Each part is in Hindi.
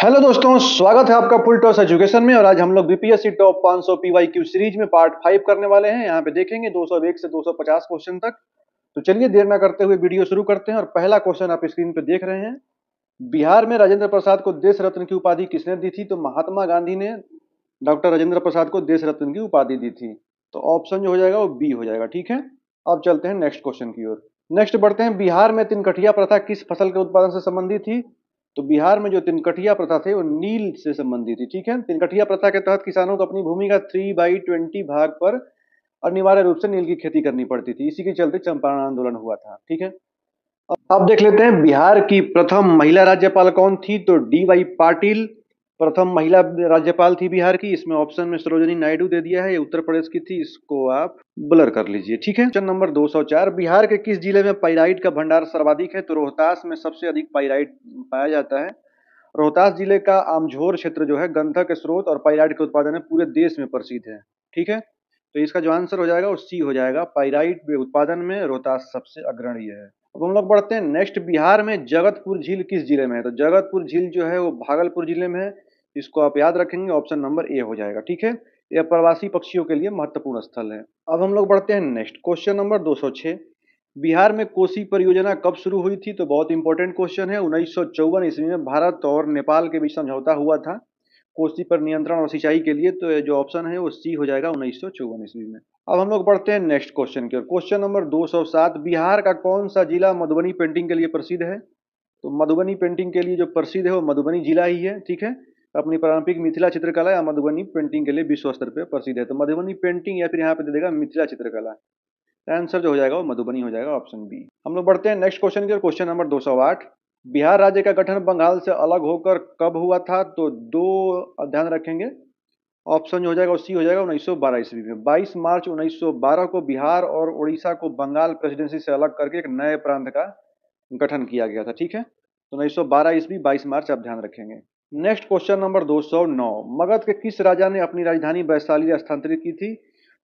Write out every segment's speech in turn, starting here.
हेलो दोस्तों, स्वागत है आपका फुल टॉस एजुकेशन में। और आज हम लोग बीपीएससी टॉप 500 पीवाईक्यू सीरीज में पार्ट 5 करने वाले हैं। यहाँ पे देखेंगे 201 से 250 क्वेश्चन तक। तो चलिए देर ना करते हुए वीडियो शुरू करते हैं। और पहला क्वेश्चन आप स्क्रीन पे देख रहे हैं। बिहार में राजेंद्र प्रसाद को देश रत्न की उपाधि किसने दी थी? तो महात्मा गांधी ने डॉक्टर राजेंद्र प्रसाद को देश रत्न की उपाधि दी थी। तो ऑप्शन जो हो जाएगा वो बी हो जाएगा। ठीक है, अब चलते हैं नेक्स्ट क्वेश्चन की ओर। नेक्स्ट बढ़ते हैं। बिहार में तिनकठिया प्रथा किस फसल के उत्पादन से संबंधित थी? तो बिहार में जो तिनकठिया प्रथा थे वो नील से संबंधित थी। ठीक है, तिनकठिया प्रथा के तहत किसानों को अपनी भूमि का 3/20 भाग पर अनिवार्य रूप से नील की खेती करनी पड़ती थी। इसी के चलते चंपारण आंदोलन हुआ था। ठीक है, अब देख लेते हैं बिहार की प्रथम महिला राज्यपाल कौन थी? तो डी वाई पाटिल प्रथम महिला राज्यपाल थी बिहार की। इसमें ऑप्शन में सरोजिनी नायडू दे दिया है, ये उत्तर प्रदेश की थी, इसको आप ब्लर कर लीजिए। ठीक है, क्वेश्चन नंबर 204। बिहार के किस जिले में पाइराइट का भंडार सर्वाधिक है? तो रोहतास में सबसे अधिक पाइराइट पाया जाता है। रोहतास जिले का आमझोर क्षेत्र जो है गंधक के स्रोत और पाइराइट के उत्पादन में पूरे देश में प्रसिद्ध है। ठीक है, तो इसका जो आंसर हो जाएगा वो सी हो जाएगा। पाइराइट के उत्पादन में रोहतास सबसे अग्रणी है। अब हम लोग बढ़ते हैं नेक्स्ट। बिहार में जगतपुर झील किस जिले में है? तो जगतपुर झील जो है वो भागलपुर जिले में है। इसको आप याद रखेंगे, ऑप्शन नंबर ए हो जाएगा। ठीक है, यह प्रवासी पक्षियों के लिए महत्वपूर्ण स्थल है। अब हम लोग बढ़ते हैं नेक्स्ट क्वेश्चन नंबर 206। बिहार में कोसी परियोजना कब शुरू हुई थी? तो बहुत इंपॉर्टेंट क्वेश्चन है। 1954 ईस्वी में भारत और नेपाल के बीच समझौता हुआ था कोसी पर नियंत्रण और सिंचाई के लिए। तो जो ऑप्शन है वो सी हो जाएगा, 1954 ईस्वी में। अब हम लोग बढ़ते हैं नेक्स्ट क्वेश्चन की ओर। Question number 207। बिहार का कौन सा जिला मधुबनी पेंटिंग के लिए प्रसिद्ध है? तो मधुबनी पेंटिंग के लिए जो प्रसिद्ध है वो मधुबनी जिला ही है। ठीक है, अपनी पारंपरिक मिथिला चित्रकला या मधुबनी पेंटिंग के लिए विश्व स्तर पर प्रसिद्ध है। तो मधुबनी पेंटिंग या फिर यहाँ पे दे देगा मिथिला चित्रकला। आंसर जो हो जाएगा वो मधुबनी हो जाएगा, ऑप्शन बी। हम लोग बढ़ते हैं नेक्स्ट क्वेश्चन की ओर। Question number 208। बिहार राज्य का गठन बंगाल से अलग होकर कब हुआ था? तो दो ध्यान रखेंगे, ऑप्शन जो हो जाएगा वो सी हो जाएगा, 1912 ईस्वी में। 22 मार्च 1912 को बिहार और उड़ीसा को बंगाल प्रेसिडेंसी से अलग करके एक नए प्रांत का गठन किया गया था। ठीक है, तो 1912 ईस्वी 22 मार्च आप ध्यान रखेंगे। Next question number 209। मगध के किस राजा ने अपनी राजधानी वैशाली स्थानांतरित की थी?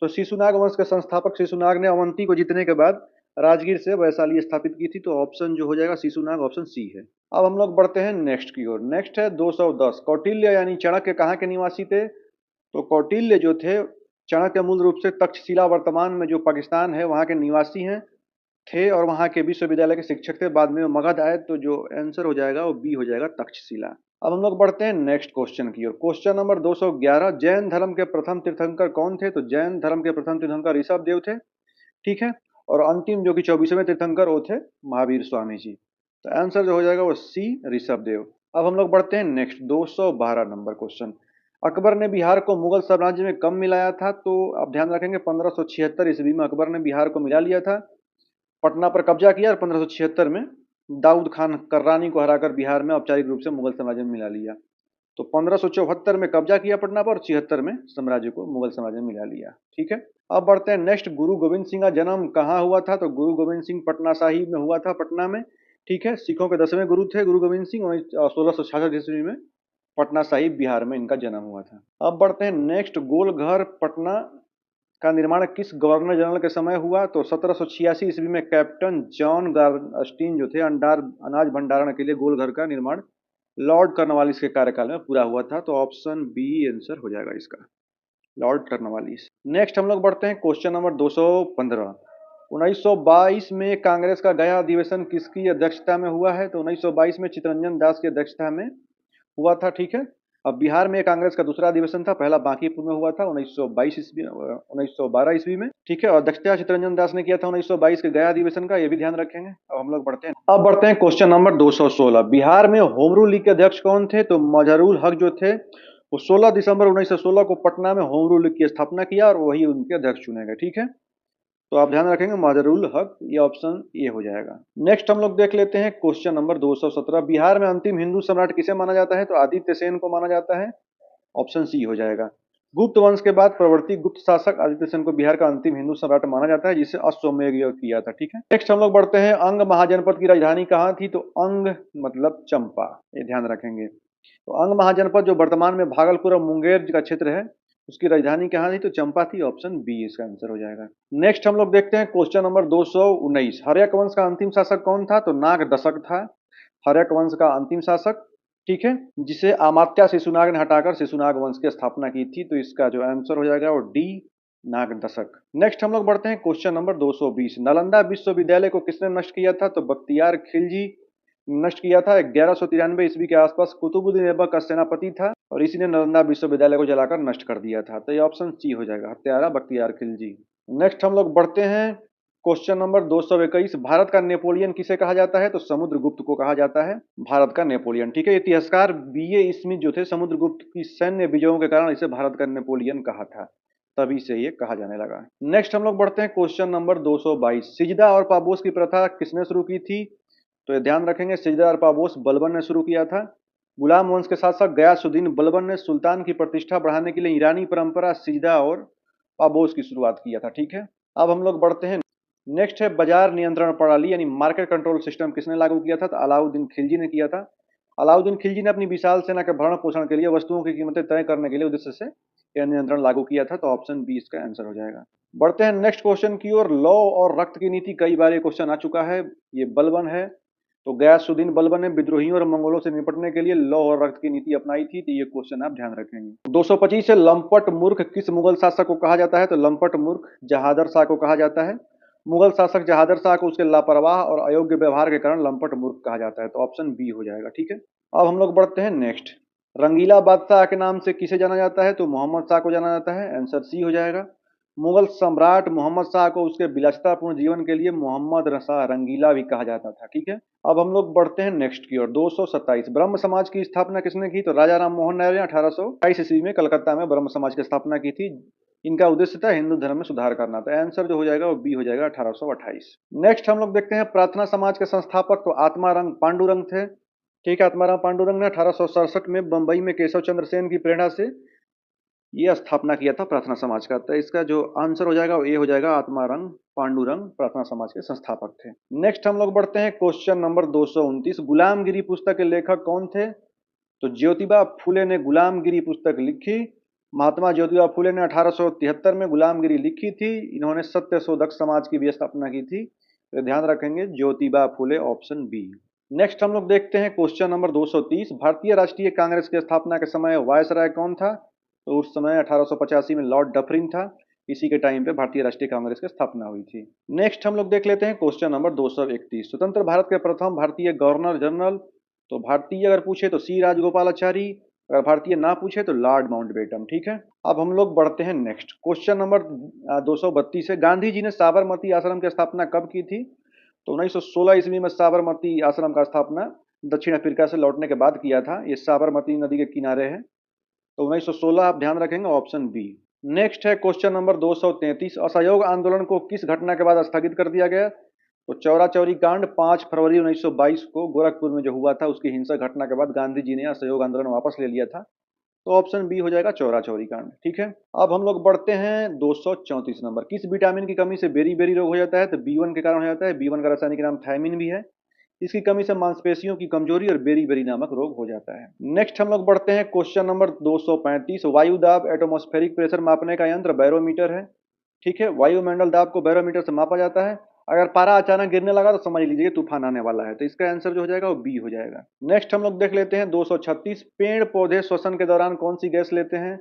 तो शिशुनाग वंश के संस्थापक शिशुनाग ने अवंती को जीतने के बाद राजगीर से वैशाली स्थापित की थी। तो ऑप्शन जो हो जाएगा शिशुनाग, ऑप्शन सी है। अब हम लोग बढ़ते हैं नेक्स्ट की ओर। नेक्स्ट है 210। कौटिल्य यानी चाणक्य कहाँ के निवासी थे? तो कौटिल्य जो थे, चाणक्य मूल रूप से तक्षशिला वर्तमान में जो पाकिस्तान है वहाँ के निवासी हैं थे और वहाँ के विश्वविद्यालय के शिक्षक थे। बाद में वो मगध आए। तो जो आंसर हो जाएगा वो बी हो जाएगा, तक्षशिला। अब हम लोग बढ़ते हैं नेक्स्ट क्वेश्चन की ओर। Question number 211। जैन धर्म के प्रथम तीर्थंकर कौन थे? तो जैन धर्म के प्रथम तीर्थंकर ऋषभ देव थे। ठीक है, और अंतिम जो कि 24वें तीर्थंकर वो थे महावीर स्वामी जी। तो आंसर जो हो जाएगा वो सी, ऋषभ देव। अब हम लोग बढ़ते हैं नेक्स्ट 212 नंबर क्वेश्चन। अकबर ने बिहार को मुगल साम्राज्य में कब मिलाया था? तो आप ध्यान रखेंगे 1576 ईस्वी में अकबर ने बिहार को मिला लिया था, पटना पर कब्जा किया और 1576 में दाऊद खान कर्रानी को हराकर बिहार में औपचारिक रूप से मुगल साम्राज्य में मिला लिया। तो 1574 में कब्जा किया पटना पर और 76 में साम्राज्य को मुगल साम्राज्य में मिला लिया। ठीक है, अब बढ़ते हैं नेक्स्ट। गुरु गोविंद सिंह का जन्म कहाँ हुआ था? तो गुरु गोविंद सिंह पटना साहिब में हुआ था, पटना में। ठीक है, सिखों के 10वें गुरु थे गुरु गोविंद सिंह। 1666 ईस्वी में पटना साहिब बिहार में इनका जन्म हुआ था। अब बढ़ते हैं नेक्स्ट। गोलघर पटना का निर्माण किस गवर्नर जनरल के समय हुआ? तो 1786 ईस्वी में कैप्टन जॉन गार्स्टीन जो थे अनाज भंडारण के लिए गोलघर का निर्माण लॉर्ड कर्नवालिस के कार्यकाल में पूरा हुआ था। तो ऑप्शन बी आंसर हो जाएगा इसका, लॉर्ड कर्नवालिस। नेक्स्ट हम लोग बढ़ते हैं क्वेश्चन नंबर 215। 1922 में कांग्रेस का गया अधिवेशन किसकी अध्यक्षता में हुआ है? तो 1922 में चित्तरंजन दास की अध्यक्षता में हुआ था। ठीक है, अब बिहार में कांग्रेस का दूसरा अधिवेशन था, पहला बांकीपुर में हुआ था 1922 ईस्वी 1912 ईस्वी में। ठीक है, और अध्यक्षता चित्तरंजन दास ने किया था 1922 के गया अधिवेशन का, ये भी ध्यान रखेंगे। अब हम लोग बढ़ते हैं, अब बढ़ते हैं क्वेश्चन नंबर 216। बिहार में होम रूल लीग के अध्यक्ष कौन थे? तो मजहरुल हक जो थे वो 16 दिसंबर 1916 को पटना में होम रूल लीग की स्थापना किया और वही उनके अध्यक्ष चुने गए। ठीक है, तो आप ध्यान रखेंगे मजहरुल हक, ये ऑप्शन ए हो जाएगा। नेक्स्ट हम लोग देख लेते हैं क्वेश्चन नंबर 217। बिहार में अंतिम हिंदू सम्राट किसे माना जाता है? तो आदित्य सेन को माना जाता है, ऑप्शन सी हो जाएगा। गुप्त वंश के बाद प्रवर्ती गुप्त शासक आदित्य सेन को बिहार का अंतिम हिंदू सम्राट माना जाता है, जिसे अश्वमेध यज्ञ किया था। ठीक है, नेक्स्ट हम लोग बढ़ते हैं। अंग महाजनपद की राजधानी कहाँ थी? तो अंग मतलब चंपा, ये ध्यान रखेंगे। तो अंग महाजनपद जो वर्तमान में भागलपुर और मुंगेर का क्षेत्र है, उसकी राजधानी कहाँ थी? तो चंपा थी, ऑप्शन बी इसका आंसर हो जाएगा। नेक्स्ट हम लोग देखते हैं क्वेश्चन नंबर 219। हर्यक वंश का अंतिम शासक कौन था? तो नाग दशक था हर्यक वंश का अंतिम शासक। ठीक है, जिसे अमात्या शिशुनाग ने हटाकर शिशुनाग वंश की स्थापना की थी। तो इसका जो आंसर हो जाएगा वो डी, नाग दशक। नेक्स्ट हम लोग बढ़ते हैं क्वेश्चन नंबर 220। नालंदा विश्वविद्यालय को किसने नष्ट किया था? तो बख्तियार खिलजी नष्ट किया था। 1193 ईस्वी के आसपास कुतुबुद्दीन ऐबक का सेनापति था और इसी ने नालंदा विश्वविद्यालय को जलाकर नष्ट कर दिया था। तो ये ऑप्शन सी हो जाएगा, हत्यारा बख्तियार खिलजी। नेक्स्ट हम लोग बढ़ते हैं क्वेश्चन नंबर 221। भारत का नेपोलियन किसे कहा जाता है? तो समुद्रगुप्त को कहा जाता है भारत का नेपोलियन। ठीक है, इतिहासकार बीए स्मिथ जो थे समुद्रगुप्त की सैन्य विजयों के कारण इसे भारत का नेपोलियन कहा था, तभी से ये कहा जाने लगा। नेक्स्ट हम लोग बढ़ते हैं क्वेश्चन नंबर 222। सिजदा और पाबोस की प्रथा किसने शुरू की थी? तो ये ध्यान रखेंगे, सिजदा और पाबोस बलबन ने शुरू किया था। गुलाम वंश के साथ साथ गयासुद्दीन बलबन ने सुल्तान की प्रतिष्ठा बढ़ाने के लिए ईरानी परंपरा सिजदा और पाबोस की शुरुआत किया था। ठीक है, अब हम लोग बढ़ते हैं। नेक्स्ट है बाजार नियंत्रण प्रणाली यानी मार्केट कंट्रोल सिस्टम किसने लागू किया था? तो अलाउद्दीन खिलजी ने किया था। अलाउद्दीन खिलजी ने अपनी विशाल सेना के भरण पोषण के लिए वस्तुओं की कीमतें तय करने के लिए उद्देश्य से यह नियंत्रण लागू किया था। तो ऑप्शन बी इसका आंसर हो जाएगा। बढ़ते हैं नेक्स्ट क्वेश्चन की ओर। लौ और रक्त की नीति, कई बार ये क्वेश्चन आ चुका है, ये बलबन है। तो गयासुद्दीन बलबन ने विद्रोहियों और मंगोलों से निपटने के लिए लौ और रक्त की नीति अपनाई थी। तो ये क्वेश्चन आप ध्यान रखेंगे। 225 से लंपट मूर्ख किस मुगल शासक को कहा जाता है? तो लंपट मूर्ख जहादर शाह को कहा जाता है। मुगल शासक जहादर शाह को उसके लापरवाह और अयोग्य व्यवहार के कारण लंपट मूर्ख कहा जाता है। तो ऑप्शन बी हो जाएगा। ठीक है, अब हम लोग बढ़ते हैं नेक्स्ट। रंगीला बादशाह के नाम से किसे जाना जाता है? तो मोहम्मद शाह को जाना जाता है। आंसर सी हो जाएगा। मुगल सम्राट मोहम्मद शाह को उसके विलासितापूर्ण जीवन के लिए मोहम्मद शाह रंगीला भी कहा जाता था। ठीक है, अब हम लोग बढ़ते हैं नेक्स्ट की ओर। 227। ब्रह्म समाज की स्थापना किसने की? तो राजा राम मोहन राय ने 1828 ईस्वी में कलकत्ता में ब्रह्म समाज की स्थापना की थी। इनका उद्देश्य था हिंदू धर्म में सुधार करना था। आंसर जो हो जाएगा वो बी हो जाएगा, 1828। नेक्स्ट हम लोग देखते हैं प्रार्थना समाज के संस्थापक तो आत्माराम पांडुरंग थे। ठीक है, आत्माराम पांडुरंग ने 1867 में बंबई में केशव चंद्र सेन की प्रेरणा से ये स्थापना किया था प्रार्थना समाज का। तो इसका जो आंसर हो जाएगा वो ये हो जाएगा, आत्माराम पांडुरंग प्रार्थना समाज के संस्थापक थे। नेक्स्ट हम लोग बढ़ते हैं क्वेश्चन नंबर 229। गुलामगिरी पुस्तक के लेखक कौन थे? तो ज्योतिबा फूले ने गुलामगिरी पुस्तक लिखी। महात्मा ज्योतिबा फूले ने 1873 में गुलामगिरी लिखी थी। इन्होंने सत्य शोधक समाज की भी स्थापना की थी। तो ध्यान रखेंगे Jyotiba Phule, option B. Next हम लोग देखते हैं क्वेश्चन नंबर 230। भारतीय राष्ट्रीय कांग्रेस की स्थापना के समय वायसराय कौन था? तो उस समय 1885 में लॉर्ड डफरिन था। इसी के टाइम पे भारतीय राष्ट्रीय कांग्रेस की स्थापना हुई थी। नेक्स्ट हम लोग देख लेते हैं क्वेश्चन नंबर 231। स्वतंत्र भारत के प्रथम भारतीय गवर्नर जनरल, तो भारतीय अगर पूछे तो सी राजगोपालाचारी, अगर भारतीय ना पूछे तो लॉर्ड माउंटबेटन। ठीक है, अब हम लोग बढ़ते हैं नेक्स्ट क्वेश्चन नंबर 232 है। गांधी जी ने साबरमती आश्रम की स्थापना कब की थी? तो 1916 ईस्वी में साबरमती आश्रम का स्थापना दक्षिण अफ्रीका से लौटने के बाद किया था। ये साबरमती नदी के किनारे है। तो 1916 आप ध्यान रखेंगे, ऑप्शन बी। नेक्स्ट है क्वेश्चन नंबर 233। असहयोग आंदोलन को किस घटना के बाद स्थगित कर दिया गया? तो चौरा चौरी कांड 5 फरवरी 1922 को गोरखपुर में जो हुआ था उसकी हिंसक घटना के बाद गांधी जी ने असहयोग आंदोलन वापस ले लिया था। तो ऑप्शन बी हो जाएगा, चौरा चौरी कांड। ठीक है, अब हम लोग बढ़ते हैं 234 नंबर। किस विटामिन की कमी से बेरी बेरी रोग हो जाता है? तो बी1 के कारण हो जाता है। बी1 का रासायनिक नाम थायमिन भी है। इसकी कमी से मांसपेशियों की कमजोरी और बेरी बेरी नामक रोग हो जाता है। नेक्स्ट हम लोग बढ़ते हैं क्वेश्चन नंबर 235। वायु दाब एटमॉस्फेरिक प्रेशर मापने का यंत्र बैरोमीटर है। ठीक है, वायुमंडल दाब को बैरोमीटर से मापा जाता है। अगर पारा अचानक गिरने लगा तो समझ लीजिए तूफान आने वाला है। तो इसका आंसर जो हो जाएगा वो बी हो जाएगा। नेक्स्ट हम लोग देख लेते हैं 236। पेड़ पौधे श्वसन के दौरान कौन सी गैस लेते हैं?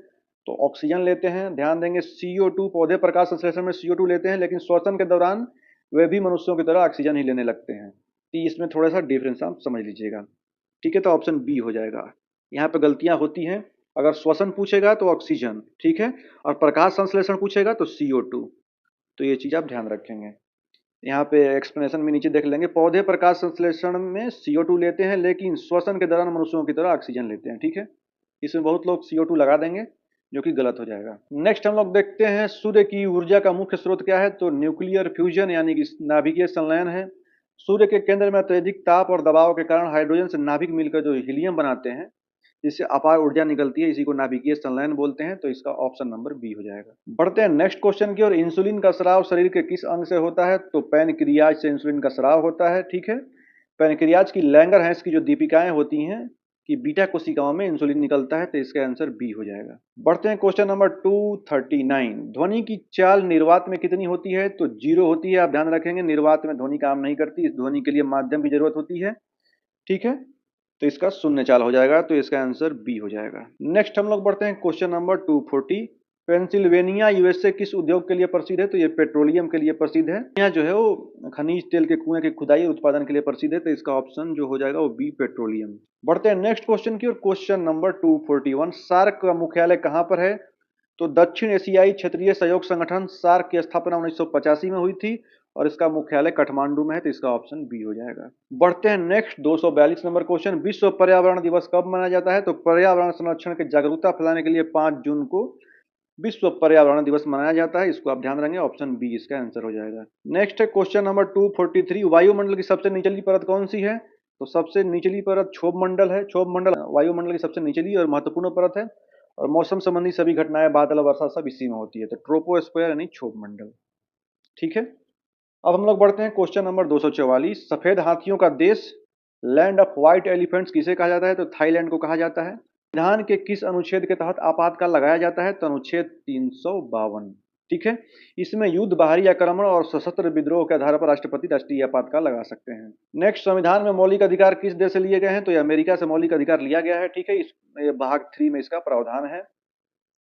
तो ऑक्सीजन लेते हैं। ध्यान देंगे, CO2 पौधे प्रकाश संश्लेषण में CO2 लेते हैं, लेकिन श्वसन के दौरान वे भी मनुष्यों की तरह ऑक्सीजन ही लेने लगते हैं। तो इसमें थोड़ा सा डिफरेंस आप समझ लीजिएगा। ठीक है, तो ऑप्शन बी हो जाएगा। यहाँ पे गलतियां होती हैं। अगर श्वसन पूछेगा तो ऑक्सीजन, ठीक है, और प्रकाश संश्लेषण पूछेगा तो CO2। तो ये चीज आप ध्यान रखेंगे। यहाँ पे एक्सप्लेनेशन में नीचे देख लेंगे, पौधे प्रकाश संश्लेषण में CO2 लेते हैं लेकिन श्वसन के दौरान मनुष्यों की तरह ऑक्सीजन लेते हैं। ठीक है, इसमें बहुत लोग CO2 लगा देंगे जो कि गलत हो जाएगा। नेक्स्ट हम लोग देखते हैं सूर्य की ऊर्जा का मुख्य स्रोत क्या है? तो न्यूक्लियर फ्यूजन यानी कि नाभिकीय संलयन है। सूर्य के केंद्र में अत्यधिक ताप और दबाव के कारण हाइड्रोजन से नाभिक मिलकर जो हीलियम बनाते हैं, जिससे अपार ऊर्जा निकलती है, इसी को नाभिकीय संलयन बोलते हैं। तो इसका ऑप्शन नंबर बी हो जाएगा। बढ़ते हैं नेक्स्ट क्वेश्चन की ओर। इंसुलिन का स्राव शरीर के किस अंग से होता है? तो पैनक्रियाज से इंसुलिन का स्राव होता है। ठीक है, पैनक्रियाज की लैंगर की जो दीपिकाएं होती हैं कि बीटा कोशिकाओं में इंसुलिन निकलता है। तो इसका आंसर बी हो जाएगा। बढ़ते हैं क्वेश्चन नंबर 239। ध्वनि की चाल निर्वात में कितनी होती है? तो 0 होती है। आप ध्यान रखेंगे, निर्वात में ध्वनि काम नहीं करती, इस ध्वनि के लिए माध्यम की जरूरत होती है। ठीक है, तो इसका शून्य चाल हो जाएगा, तो इसका आंसर बी हो जाएगा। नेक्स्ट हम लोग बढ़ते हैं क्वेश्चन नंबर 240। पेंसिल्वेनिया यूएसए किस उद्योग के लिए प्रसिद्ध है? तो ये पेट्रोलियम के लिए प्रसिद्ध है। यहाँ जो है वो खनिज तेल के कुएं की खुदाई और उत्पादन के लिए प्रसिद्ध है, तो इसका ऑप्शन जो हो जाएगा वो बी पेट्रोलियम। बढ़ते हैं नेक्स्ट क्वेश्चन की ओर। Question number 241। सार्क का मुख्यालय कहाँ पर है? तो दक्षिण एशियाई क्षेत्रीय सहयोग संगठन सार्क की स्थापना 1985 में हुई थी और इसका मुख्यालय काठमांडू में है, तो इसका ऑप्शन बी हो जाएगा। बढ़ते हैं नेक्स्ट 242 नंबर क्वेश्चन। विश्व पर्यावरण दिवस कब मनाया जाता है? तो पर्यावरण संरक्षण की जागरूकता फैलाने के लिए 5 जून को विश्व पर्यावरण दिवस मनाया जाता है, इसको आप ध्यान रखेंगे, ऑप्शन बी इसका आंसर हो जाएगा। नेक्स्ट है क्वेश्चन नंबर 243। वायुमंडल की सबसे निचली परत कौन सी है? तो सबसे निचली परत क्षोभ मंडल है। क्षोभ मंडल वायुमंडल की सबसे निचली और महत्वपूर्ण परत है और मौसम संबंधी सभी घटनाएं, बादल, वर्षा सब इसी में होती है, तो ट्रोपोस्फेयर यानी क्षोभ मंडल। ठीक है, अब हम लोग बढ़ते हैं क्वेश्चन नंबर 244। सफेद हाथियों का देश, लैंड ऑफ व्हाइट एलिफेंट्स किसे कहा जाता है? तो थाईलैंड को कहा जाता है। संविधान के किस अनुच्छेद के तहत आपातकाल लगाया जाता है? तो अनुच्छेद 352। ठीक है, इसमें युद्ध, बाहरी आक्रमण और सशस्त्र विद्रोह के आधार पर राष्ट्रपति राष्ट्रीय आपातकाल लगा सकते हैं। नेक्स्ट, संविधान में मौलिक अधिकार किस देश से लिए गए हैं? तो ये अमेरिका से मौलिक अधिकार लिया गया है। ठीक है, ये भाग 3 में इसका प्रावधान है।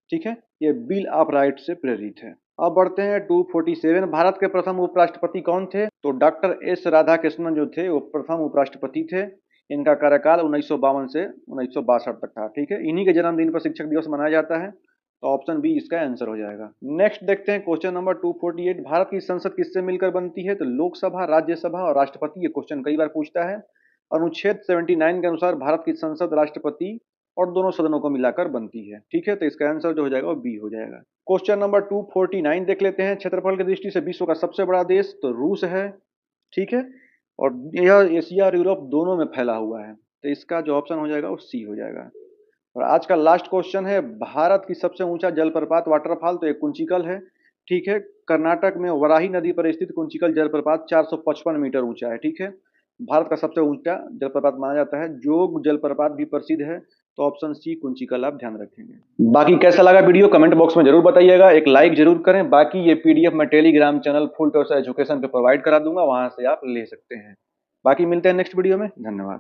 ठीक है, ये बिल ऑफ राइट से प्रेरित है। अब बढ़ते हैं 247। भारत के प्रथम उपराष्ट्रपति कौन थे? तो डॉक्टर एस राधाकृष्णन जो थे वो प्रथम उपराष्ट्रपति थे। इनका कार्यकाल 1952 से 1962 तक था। ठीक है, इन्हीं के जन्मदिन पर शिक्षक दिवस मनाया जाता है, तो ऑप्शन बी इसका आंसर हो जाएगा। नेक्स्ट देखते हैं क्वेश्चन नंबर 248। भारत की संसद किससे मिलकर बनती है? तो लोकसभा, राज्यसभा और राष्ट्रपति। ये क्वेश्चन कई बार पूछता है। अनुच्छेद 79 के अनुसार भारत की संसद राष्ट्रपति और दोनों सदनों को मिलाकर बनती है। ठीक है, तो इसका आंसर जो हो जाएगा वो बी हो जाएगा। क्वेश्चन नंबर 249 देख लेते हैं। क्षेत्रफल की दृष्टि से विश्व का सबसे बड़ा देश तो रूस है। ठीक है, और यह एशिया और यूरोप दोनों में फैला हुआ है, तो इसका जो ऑप्शन हो जाएगा वो सी हो जाएगा। और आज का लास्ट क्वेश्चन है, भारत की सबसे ऊंचा जलप्रपात वाटरफॉल, तो एक कुंचिकल है। ठीक है, कर्नाटक में वराही नदी पर स्थित कुंचिकल जलप्रपात 455 मीटर ऊंचा है। ठीक है, भारत का सबसे ऊंचा जलप्रपात माना जाता है। जोग जलप्रपात भी प्रसिद्ध है, तो ऑप्शन सी कुंचिकल आप ध्यान रखेंगे। बाकी कैसा लगा वीडियो कमेंट बॉक्स में जरूर बताइएगा, एक लाइक जरूर करें। बाकी ये पीडीएफ मैं Telegram channel full toss education पे प्रोवाइड करा दूंगा, वहां से आप ले सकते हैं। बाकी मिलते हैं नेक्स्ट वीडियो में, धन्यवाद।